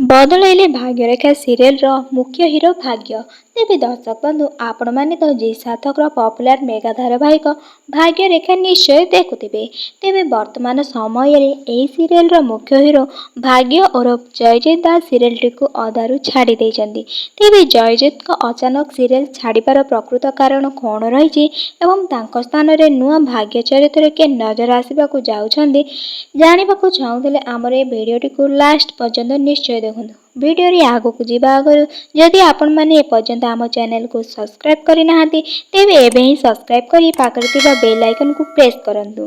ବଦଳେଇଲେ ଭାଗ୍ୟରେଖା ସିରିଏଲ୍ର ମୁଖ୍ୟ ହିରୋ ଭାଗ୍ୟ। ତେବେ ଦର୍ଶକ ବନ୍ଧୁ ଆପଣମାନେ ତ ଜି ସାର୍ଥକର ପପୁଲାର ମେଗା ଧାରାବାହିକ ଭାଗ୍ୟରେଖା ନିଶ୍ଚୟ ଦେଖୁଥିବେ। ତେବେ ବର୍ତ୍ତମାନ ସମୟରେ ଏହି ସିରିଏଲ୍ର ମୁଖ୍ୟ ହିରୋ ଭାଗ୍ୟ ଓରଫ ଜୟଜିତ ଦାସ ସିରିଏଲ୍ଟିକୁ ଅଧାରୁ ଛାଡ଼ି ଦେଇଛନ୍ତି। ତେବେ ଜୟଜିତଙ୍କ ଅଚାନକ ସିରିଏଲ୍ ଛାଡ଼ିବାର ପ୍ରକୃତ କାରଣ କ'ଣ ରହିଛି ଏବଂ ତାଙ୍କ ସ୍ଥାନରେ ନୂଆ ଭାଗ୍ୟ ଚରିତ୍ରରେ କିଏ ନଜର ଆସିବାକୁ ଯାଉଛନ୍ତି ଜାଣିବାକୁ ଚାହୁଁଥିଲେ ଆମର ଏ ଭିଡ଼ିଓଟିକୁ ଲାଷ୍ଟ ପର୍ଯ୍ୟନ୍ତ ନିଶ୍ଚୟ ଦେଖନ୍ତୁ। ଭିଡ଼ିଓରେ ଆଗକୁ ଯିବା ଆଗରୁ ଯଦି ଆପଣମାନେ ଏପର୍ଯ୍ୟନ୍ତ ଆମ ଚ୍ୟାନେଲକୁ ସବସ୍କ୍ରାଇବ୍ କରିନାହାନ୍ତି ତେବେ ଏବେ ହିଁ ସବସ୍କ୍ରାଇବ୍ କରି ପାଖରେ ଥିବା ବେଲ୍ ଆଇକନକୁ ପ୍ରେସ୍ କରନ୍ତୁ।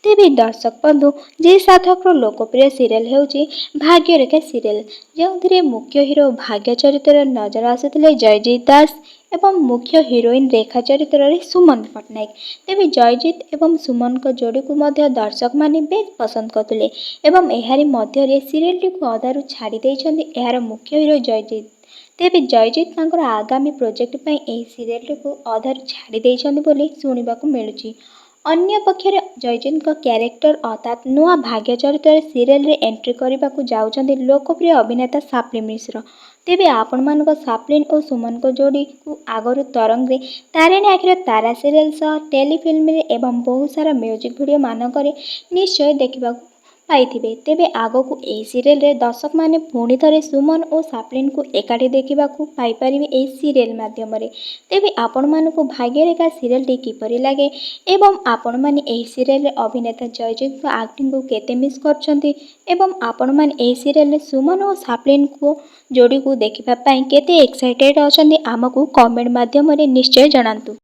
ତେବେ ଦର୍ଶକ ବନ୍ଧୁ ଜି ସାର୍ଥକର ଲୋକପ୍ରିୟ ସିରିଏଲ୍ ହେଉଛି ଭାଗ୍ୟରେଖା ସିରିଏଲ୍, ଯେଉଁଥିରେ ମୁଖ୍ୟ ହିରୋ ଭାଗ୍ୟ ଚରିତ୍ରରେ ନଜର ଆସୁଥିଲେ ଜୟଜିତ ଦାସ ଏବଂ ମୁଖ୍ୟ ହିରୋଇନ୍ ରେଖା ଚରିତ୍ରରେ ସୁମନ ପଟ୍ଟନାୟକ। ତେବେ ଜୟଜିତ ଏବଂ ସୁମନଙ୍କ ଯୋଡ଼ିକୁ ମଧ୍ୟ ଦର୍ଶକମାନେ ବେଶ୍ ପସନ୍ଦ କରୁଥିଲେ ଏବଂ ଏହାରି ମଧ୍ୟରେ ସିରିଏଲ୍ଟିକୁ ଅଧାରୁ ଛାଡ଼ି ଦେଇଛନ୍ତି ଏହାର ମୁଖ୍ୟ ହିରୋ ଜୟଜିତ। ତେବେ ଜୟଜିତ ତାଙ୍କର ଆଗାମୀ ପ୍ରୋଜେକ୍ଟ ପାଇଁ ଏହି ସିରିଏଲ୍ଟିକୁ ଅଧାରୁ ଛାଡ଼ି ଦେଇଛନ୍ତି ବୋଲି ଶୁଣିବାକୁ ମିଳୁଛି। ଅନ୍ୟପକ୍ଷରେ ଜୟଜିତଙ୍କ କ୍ୟାରେକ୍ଟର ଅର୍ଥାତ୍ ନୂଆ ଭାଗ୍ୟ ଚରିତ୍ରରେ ସିରିଏଲ୍ରେ ଏଣ୍ଟ୍ରି କରିବାକୁ ଯାଉଛନ୍ତି ଲୋକପ୍ରିୟ ଅଭିନେତା ସାଫ୍ଲିନ ମିଶ୍ର। ତେବେ ଆପଣମାନଙ୍କ ସାଫ୍ଲିନ ଓ ସୁମନଙ୍କ ଯୋଡ଼ିକୁ ଆଗରୁ ତରଙ୍ଗରେ, ତାରିଣୀ ଆଖିର ତାରା ସିରିଏଲ୍ ସହ ଟେଲିଫିଲ୍ମରେ ଏବଂ ବହୁତ ସାରା ମ୍ୟୁଜିକ୍ ଭିଡ଼ିଓ ମାନଙ୍କରେ ନିଶ୍ଚୟ ଦେଖିବାକୁ ପାଇଥିବେ। ତେବେ ଆଗକୁ ଏହି ସିରିଏଲ୍ରେ ଦର୍ଶକମାନେ ପୁଣି ଥରେ ସୁମନ ଓ ସାଫ୍ଲିନଙ୍କୁ ଏକାଠି ଦେଖିବାକୁ ପାଇପାରିବେ ଏହି ସିରିଏଲ୍ ମାଧ୍ୟମରେ। ତେବେ ଆପଣମାନଙ୍କୁ ଭାଗ୍ୟରେଖା ସିରିଏଲ୍ଟି କିପରି ଲାଗେ ଏବଂ ଆପଣମାନେ ଏହି ସିରିଏଲ୍ରେ ଅଭିନେତା ଜୟଜିତଙ୍କ ଆକ୍ଟିଂକୁ କେତେ ମିସ୍ କରୁଛନ୍ତି ଏବଂ ଆପଣମାନେ ଏହି ସିରିଏଲ୍ରେ ସୁମନ ଓ ସାଫ୍ଲିନଙ୍କ ଯୋଡ଼ିକୁ ଦେଖିବା ପାଇଁ କେତେ ଏକ୍ସାଇଟେଡ୍ ଅଛନ୍ତି ଆମକୁ କମେଣ୍ଟ ମାଧ୍ୟମରେ ନିଶ୍ଚୟ ଜଣାନ୍ତୁ।